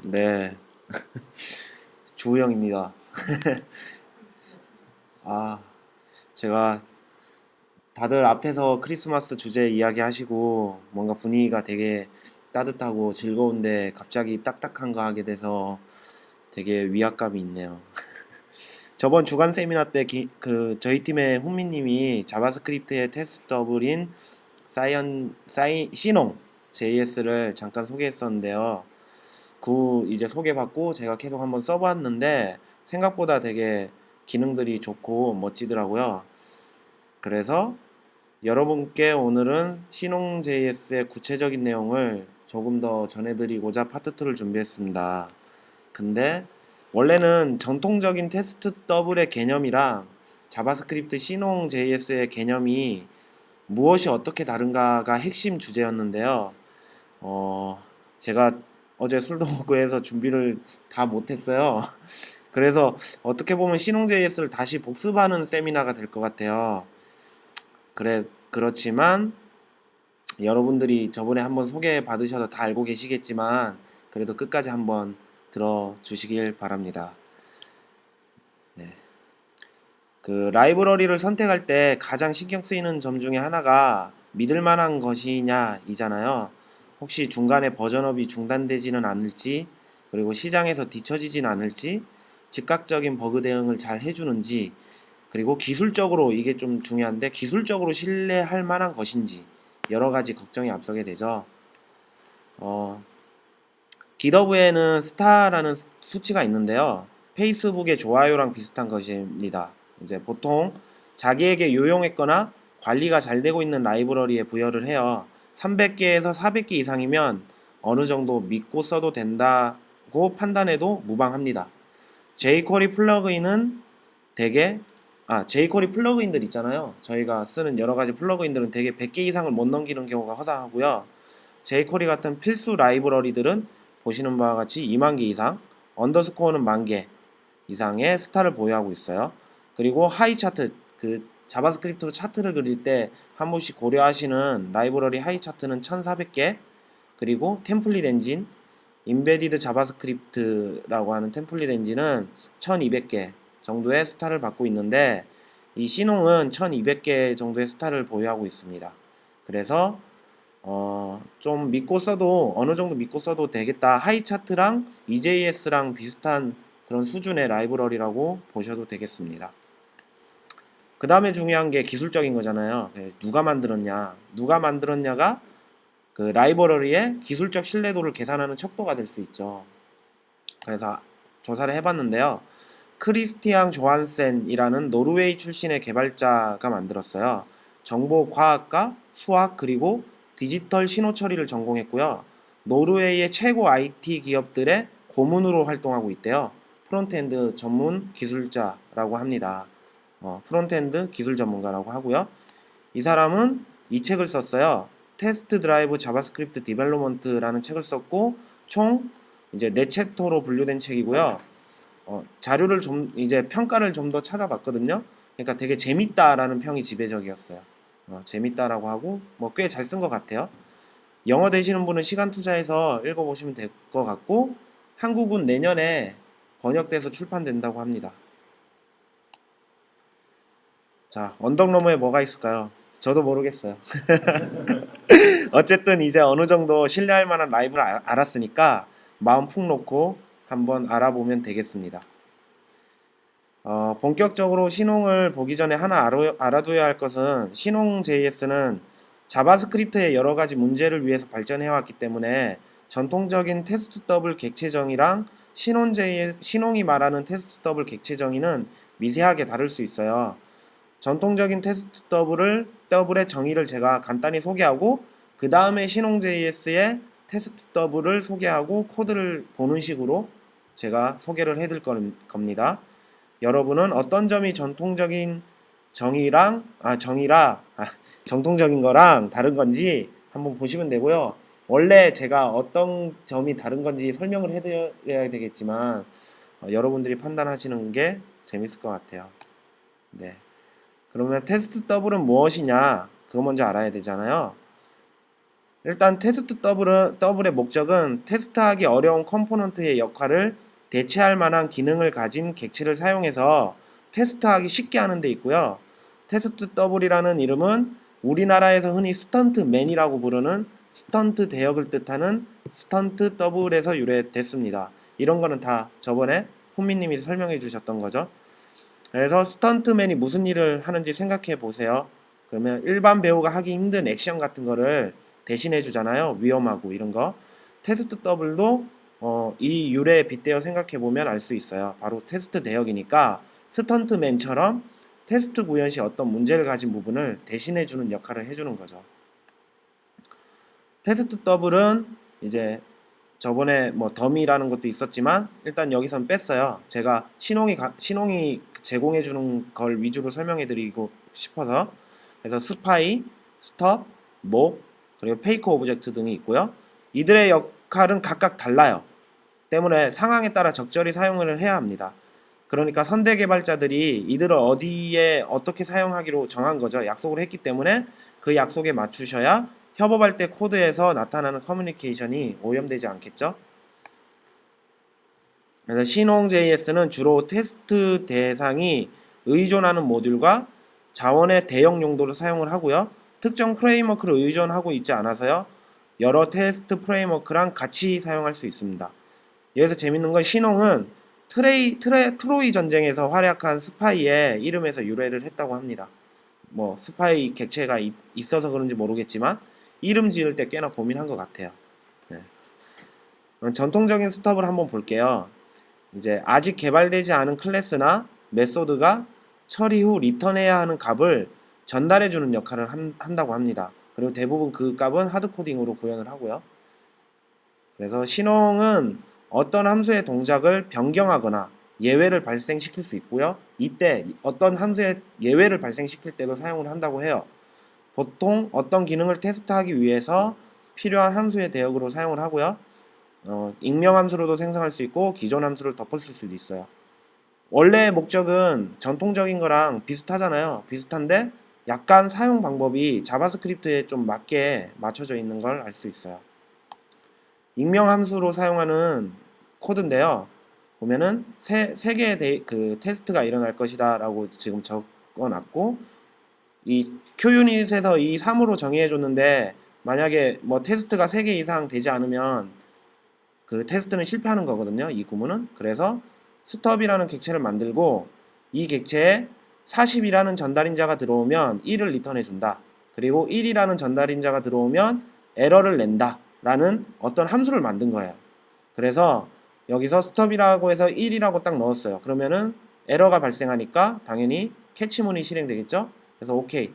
네, 조우영입니다. 아, 제가 다들 앞에서 크리스마스 주제 이야기하시고 뭔가 분위기가 되게 따뜻하고 즐거운데 갑자기 딱딱한 거 하게 돼서 되게 위압감이 있네요. 저번 주간 세미나 때 저희 팀의 훈미님이 자바스크립트의 테스트 더블인 시농 JS를 잠깐 소개했었는데요. 이제 소개받고 제가 계속 한번 써봤는데 생각보다 되게 기능들이 좋고 멋지더라고요. 그래서 여러분께 오늘은 신홍JS의 구체적인 내용을 조금 더 전해드리고자 파트 2를 준비했습니다. 근데 원래는 전통적인 테스트 더블의 개념이랑 자바스크립트 신홍JS의 개념이 무엇이 어떻게 다른가가 핵심 주제였는데요. 제가 어제 술도 먹고 해서 준비를 다 못했어요. 그래서 어떻게 보면 신홍JS를 다시 복습하는 세미나가 될 것 같아요. 그렇지만 여러분들이 저번에 한번 소개 받으셔서 다 알고 계시겠지만 그래도 끝까지 한번 들어주시길 바랍니다. 네. 그 라이브러리를 선택할 때 가장 신경 쓰이는 점 중에 하나가 믿을 만한 것이냐 이잖아요. 혹시 중간에 버전업이 중단되지는 않을지, 그리고 시장에서 뒤처지진 않을지, 즉각적인 버그 대응을 잘 해주는지, 그리고 기술적으로 이게 좀 중요한데 기술적으로 신뢰할 만한 것인지 여러 가지 걱정이 앞서게 되죠. 기더브에는 스타라는 수치가 있는데요. 페이스북의 좋아요랑 비슷한 것입니다. 이제 보통 자기에게 유용했거나 관리가 잘 되고 있는 라이브러리에 부여를 해요. 300개에서 400개 이상이면 어느 정도 믿고 써도 된다고 판단해도 무방합니다. jQuery 플러그인은 대개 jQuery 플러그인들 있잖아요. 저희가 쓰는 여러 가지 플러그인들은 대개 100개 이상을 못 넘기는 경우가 허다하고요. jQuery 같은 필수 라이브러리들은 보시는 바와 같이 2만 개 이상, 언더스코어는 10,000개 이상의 스타를 보유하고 있어요. 그리고 하이 차트, 자바스크립트로 차트를 그릴 때 한 번씩 고려하시는 라이브러리 하이 차트는 1,400개, 그리고 템플릿 엔진, 인베디드 자바스크립트라고 하는 템플릿 엔진은 1,200개 정도의 스타를 받고 있는데 이 신홍은 1,200개 정도의 스타를 보유하고 있습니다. 그래서 좀 믿고 써도 어느 정도 믿고 써도 되겠다. 하이 차트랑 EJS랑 비슷한 그런 수준의 라이브러리라고 보셔도 되겠습니다. 그 다음에 중요한 게 기술적인 거잖아요. 누가 만들었냐? 누가 만들었냐가 그 라이브러리의 기술적 신뢰도를 계산하는 척도가 될 수 있죠. 그래서 조사를 해봤는데요. 크리스티앙 조한센이라는 노르웨이 출신의 개발자가 만들었어요. 정보과학과 수학 그리고 디지털 신호 처리를 전공했고요. 노르웨이의 최고 IT 기업들의 고문으로 활동하고 있대요. 프론트엔드 전문 기술자라고 합니다. 프론트엔드 기술 전문가라고 하고요. 이 사람은 이 책을 썼어요. 테스트 드라이브 자바스크립트 디벨로먼트라는 책을 썼고 총 이제 4챕터로 분류된 책이고요. 자료를 좀 이제 평가를 좀 더 찾아봤거든요. 그러니까 되게 재밌다라는 평이 지배적이었어요. 재밌다라고 하고 뭐 꽤 잘 쓴 것 같아요. 영어 되시는 분은 시간 투자해서 읽어보시면 될 것 같고 한국은 내년에 번역돼서 출판된다고 합니다. 자, 언덕 너머에 뭐가 있을까요? 저도 모르겠어요. 어쨌든 이제 어느 정도 신뢰할 만한 라이브를 알았으니까 마음 푹 놓고 한번 알아보면 되겠습니다. 본격적으로 신홍을 보기 전에 하나 알아둬야 할 것은 신홍 JS는 자바스크립트의 여러 가지 문제를 위해서 발전해 왔기 때문에 전통적인 테스트 더블 객체 정의랑 신홍이 말하는 테스트 더블 객체 정의는 미세하게 다를 수 있어요. 전통적인 테스트 더블의 정의를 제가 간단히 소개하고 그 다음에 신홍 JS의 테스트 더블을 소개하고 코드를 보는 식으로 제가 소개를 해드릴 겁니다. 여러분은 어떤 점이 전통적인 정통적인 거랑 다른 건지 한번 보시면 되고요. 원래 제가 어떤 점이 다른 건지 설명을 해드려야 되겠지만 여러분들이 판단하시는 게 재밌을 것 같아요. 네. 그러면 테스트 더블은 무엇이냐? 그거 먼저 알아야 되잖아요. 일단 테스트 더블의 목적은 테스트하기 어려운 컴포넌트의 역할을 대체할 만한 기능을 가진 객체를 사용해서 테스트하기 쉽게 하는 데 있고요. 테스트 더블이라는 이름은 우리나라에서 흔히 스턴트맨이라고 부르는 스턴트 대역을 뜻하는 스턴트 더블에서 유래됐습니다. 이런 거는 다 저번에 혼미님이 설명해 주셨던 거죠. 그래서 스턴트맨이 무슨 일을 하는지 생각해 보세요. 그러면 일반 배우가 하기 힘든 액션 같은 거를 대신해 주잖아요. 위험하고 이런 거. 테스트 더블도 이 유래에 빗대어 생각해 보면 알 수 있어요. 바로 테스트 대역이니까 스턴트맨처럼 테스트 구현 시 어떤 문제를 가진 부분을 대신해 주는 역할을 해주는 거죠. 테스트 더블은 이제 저번에 뭐 더미라는 것도 있었지만 일단 여기선 뺐어요. 제가 신홍이 제공해 주는 걸 위주로 설명해 드리고 싶어서. 그래서 스파이, 스톱, 몹, 그리고 페이크 오브젝트 등이 있고요. 이들의 역할은 각각 달라요. 때문에 상황에 따라 적절히 사용을 해야 합니다. 그러니까 선대 개발자들이 이들을 어디에 어떻게 사용하기로 정한 거죠. 약속을 했기 때문에 그 약속에 맞추셔야 협업할 때 코드에서 나타나는 커뮤니케이션이 오염되지 않겠죠. 그래서 신홍.js는 주로 테스트 대상이 의존하는 모듈과 자원의 대역 용도로 사용을 하고요. 특정 프레임워크를 의존하고 있지 않아서요. 여러 테스트 프레임워크랑 같이 사용할 수 있습니다. 여기서 재밌는 건 신홍은 트로이 전쟁에서 활약한 스파이의 이름에서 유래를 했다고 합니다. 뭐 스파이 객체가 있어서 그런지 모르겠지만 이름 지을 때 꽤나 고민한 것 같아요. 네. 전통적인 스톱을 한번 볼게요. 이제 아직 개발되지 않은 클래스나 메소드가 처리 후 리턴해야 하는 값을 전달해주는 역할을 한다고 합니다. 그리고 대부분 그 값은 하드코딩으로 구현을 하고요. 그래서 신홍은 어떤 함수의 동작을 변경하거나 예외를 발생시킬 수 있고요. 이때 어떤 함수의 예외를 발생시킬 때도 사용을 한다고 해요. 보통 어떤 기능을 테스트하기 위해서 필요한 함수의 대역으로 사용을 하고요. 익명 함수로도 생성할 수 있고 기존 함수를 덮었을 수도 있어요. 원래의 목적은 전통적인 거랑 비슷하잖아요. 비슷한데 약간 사용 방법이 자바스크립트에 좀 맞게 맞춰져 있는 걸 알 수 있어요. 익명 함수로 사용하는 코드인데요. 보면은 세 개의 그 테스트가 일어날 것이다 라고 지금 적어놨고, 이 Q유닛에서 이 3으로 정의해 줬는데 만약에 뭐 테스트가 3개 이상 되지 않으면 그 테스트는 실패하는 거거든요. 이 구문은. 그래서 스톱이라는 객체를 만들고 이 객체에 40이라는 전달인자가 들어오면 1을 리턴해 준다. 그리고 1이라는 전달인자가 들어오면 에러를 낸다 라는 어떤 함수를 만든 거예요. 그래서 여기서 스톱이라고 해서 1이라고 딱 넣었어요. 그러면은 에러가 발생하니까 당연히 캐치문이 실행되겠죠. 그래서 오케이.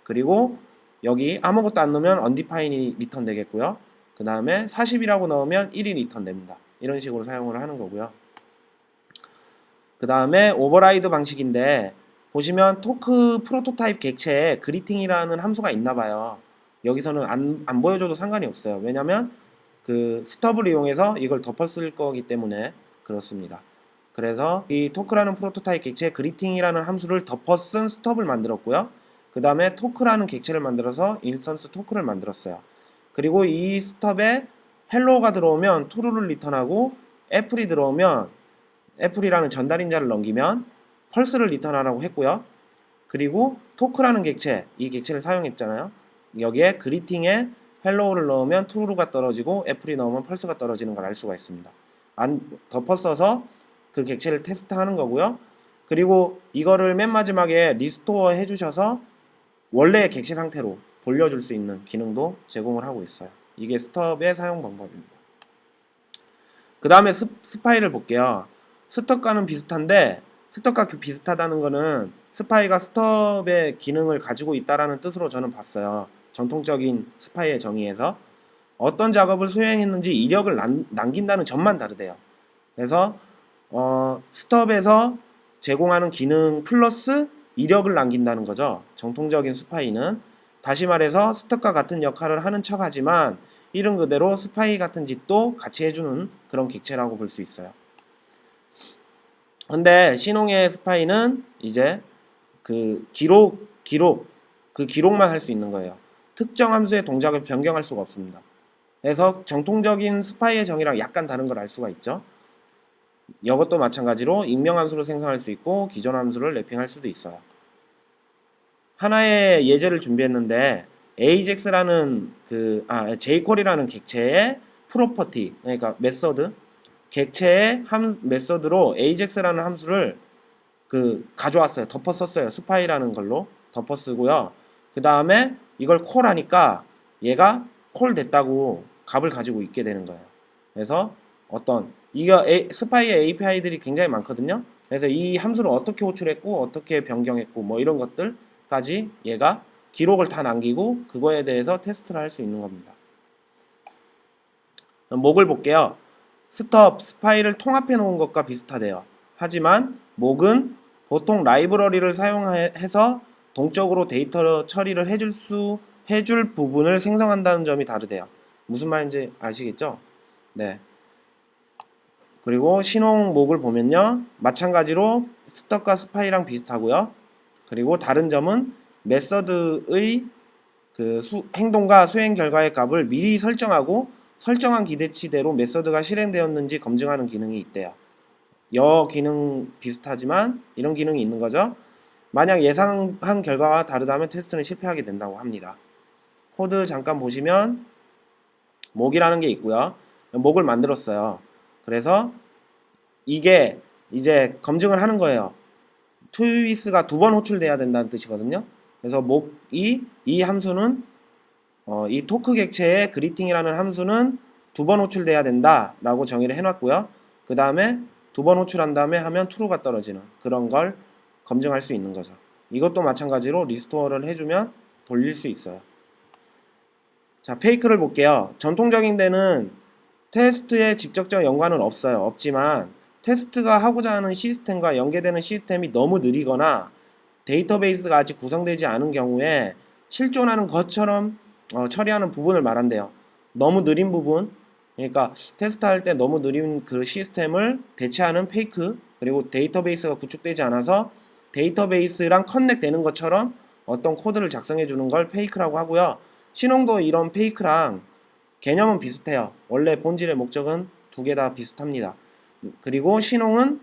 그리고 여기 아무것도 안 넣으면 undefined이 리턴 되겠고요. 그 다음에 40이라고 넣으면 1이 리턴 됩니다. 이런 식으로 사용을 하는 거고요. 그 다음에 오버라이드 방식인데 보시면 토크 프로토타입 객체에 그리팅이라는 함수가 있나 봐요. 여기서는 안 보여줘도 상관이 없어요. 왜냐면 그 스톱을 이용해서 이걸 덮었을 거기 때문에 그렇습니다. 그래서 이 토크라는 프로토타입 객체에 그리팅이라는 함수를 덮어쓴 스톱을 만들었고요. 그 다음에 토크라는 객체를 만들어서 인스턴스 토크를 만들었어요. 그리고 이 스톱에 헬로가 들어오면 true를 리턴하고 애플이 들어오면 애플이라는 전달인자를 넘기면 펄스를 리턴하라고 했고요. 그리고 토크라는 객체, 이 객체를 사용했잖아요. 여기에 그리팅에 헬로우를 넣으면 true가 떨어지고 애플이 넣으면 펄스가 떨어지는 걸 알 수가 있습니다. 덮어써서 그 객체를 테스트하는 거고요. 그리고 이거를 맨 마지막에 리스토어 해주셔서 원래의 객체 상태로 돌려줄 수 있는 기능도 제공을 하고 있어요. 이게 스톱의 사용 방법입니다. 그 다음에 스파이를 볼게요. 스톱과는 비슷한데 스톱과 비슷하다는 거는 스파이가 스톱의 기능을 가지고 있다라는 뜻으로 저는 봤어요. 전통적인 스파이의 정의에서 어떤 작업을 수행했는지 이력을 남긴다는 점만 다르대요. 그래서 스톱에서 제공하는 기능 플러스 이력을 남긴다는 거죠. 정통적인 스파이는. 다시 말해서 스톱과 같은 역할을 하는 척 하지만 이름 그대로 스파이 같은 짓도 같이 해주는 그런 객체라고 볼 수 있어요. 근데 신홍의 스파이는 이제 그 기록만 할 수 있는 거예요. 특정 함수의 동작을 변경할 수가 없습니다. 그래서 정통적인 스파이의 정의랑 약간 다른 걸 알 수가 있죠. 이것도 마찬가지로 익명 함수로 생성할 수 있고 기존 함수를 랩핑할 수도 있어요. 하나의 예제를 준비했는데 AJAX라는 jQuery라는 객체의 프로퍼티, 그러니까 메서드, 객체의 메서드로 AJAX라는 함수를 가져왔어요. 덮어 썼어요. 스파이라는 걸로 덮어 쓰고요. 그 다음에 이걸 콜하니까 얘가 콜 됐다고 값을 가지고 있게 되는 거예요. 그래서 스파이의 API들이 굉장히 많거든요. 그래서 이 함수를 어떻게 호출했고 어떻게 변경했고 뭐 이런 것들까지 얘가 기록을 다 남기고 그거에 대해서 테스트를 할 수 있는 겁니다. 목을 볼게요. 스톱, 스파이를 통합해 놓은 것과 비슷하대요. 하지만 목은 보통 라이브러리를 사용해서 동적으로 데이터 처리를 해줄 부분을 생성한다는 점이 다르대요. 무슨 말인지 아시겠죠? 네. 그리고 신홍 목을 보면요. 마찬가지로 스톱과 스파이랑 비슷하고요. 그리고 다른 점은 메서드의 행동과 수행 결과의 값을 미리 설정하고 설정한 기대치대로 메서드가 실행되었는지 검증하는 기능이 있대요. 기능 비슷하지만 이런 기능이 있는 거죠. 만약 예상한 결과가 다르다면 테스트는 실패하게 된다고 합니다. 코드 잠깐 보시면 목이라는 게 있고요. 목을 만들었어요. 그래서 이게 이제 검증을 하는 거예요. 트위스가 2번 호출돼야 된다는 뜻이거든요. 그래서 이 함수는 이 토크 객체의 그리팅이라는 함수는 2번 호출돼야 된다 라고 정의를 해놨고요. 그 다음에 2번 호출한 다음에 하면 true가 떨어지는 그런 걸 검증할 수 있는 거죠. 이것도 마찬가지로 리스토어를 해주면 돌릴 수 있어요. 자, 페이크를 볼게요. 전통적인 데는 테스트에 직접적 연관은 없지만 테스트가 하고자 하는 시스템과 연계되는 시스템이 너무 느리거나 데이터베이스가 아직 구성되지 않은 경우에 실존하는 것처럼 처리하는 부분을 말한대요. 너무 느린 부분, 그러니까 테스트할 때 너무 느린 그 시스템을 대체하는 페이크, 그리고 데이터베이스가 구축되지 않아서 데이터베이스랑 커넥 되는 것처럼 어떤 코드를 작성해 주는 걸 페이크라고 하고요. 신홍도 이런 페이크랑 개념은 비슷해요. 원래 본질의 목적은 두 개 다 비슷합니다. 그리고 신홍은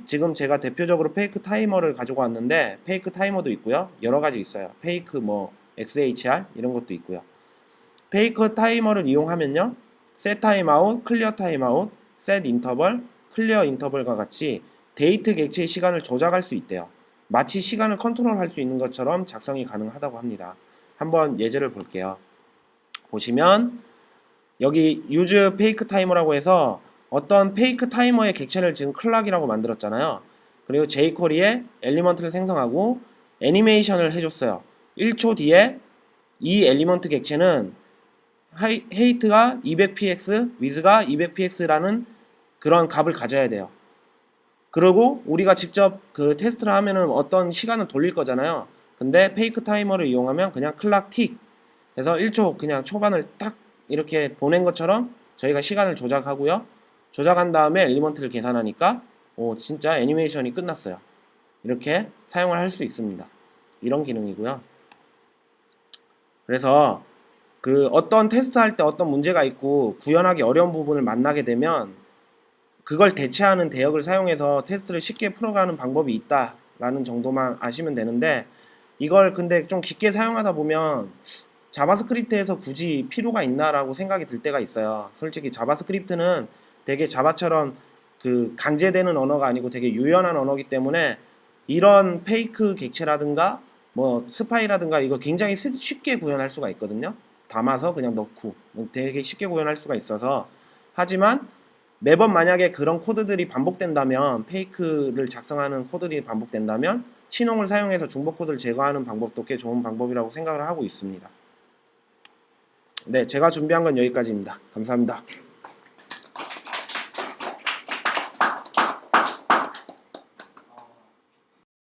지금 제가 대표적으로 페이크 타이머를 가지고 왔는데 페이크 타이머도 있고요. 여러 가지 있어요. 페이크 XHR 이런 것도 있고요. 페이크 타이머를 이용하면요. set timeout, clear timeout, set interval, clear interval과 같이 데이트 객체의 시간을 조작할 수 있대요. 마치 시간을 컨트롤할 수 있는 것처럼 작성이 가능하다고 합니다. 한번 예제를 볼게요. 보시면 여기 use fake timer라고 해서 어떤 페이크 타이머의 객체를 지금 클락이라고 만들었잖아요. 그리고 jQuery에 엘리먼트를 생성하고 애니메이션을 해줬어요. 1초 뒤에 이 엘리먼트 객체는 height가 200px, width가 200px라는 그런 값을 가져야 돼요. 그리고 우리가 직접 테스트를 하면은 어떤 시간을 돌릴 거잖아요. 근데 페이크 타이머를 이용하면 그냥 클락 틱 해서 1초 그냥 초반을 딱 이렇게 보낸 것처럼 저희가 시간을 조작하고요. 조작한 다음에 엘리먼트를 계산하니까 진짜 애니메이션이 끝났어요. 이렇게 사용을 할 수 있습니다. 이런 기능이고요. 그래서 어떤 테스트 할 때 어떤 문제가 있고 구현하기 어려운 부분을 만나게 되면 그걸 대체하는 대역을 사용해서 테스트를 쉽게 풀어가는 방법이 있다라는 정도만 아시면 되는데 이걸 근데 좀 깊게 사용하다 보면 자바스크립트에서 굳이 필요가 있나라고 생각이 들 때가 있어요. 솔직히 자바스크립트는 되게 자바처럼 강제되는 언어가 아니고 되게 유연한 언어이기 때문에 이런 페이크 객체라든가 스파이라든가 이거 굉장히 쉽게 구현할 수가 있거든요. 담아서 그냥 넣고 되게 쉽게 구현할 수가 있어서 하지만 매번 만약에 그런 코드들이 반복된다면 페이크를 작성하는 코드들이 반복된다면 신홍을 사용해서 중복 코드를 제거하는 방법도 꽤 좋은 방법이라고 생각을 하고 있습니다. 네, 제가 준비한 건 여기까지입니다. 감사합니다.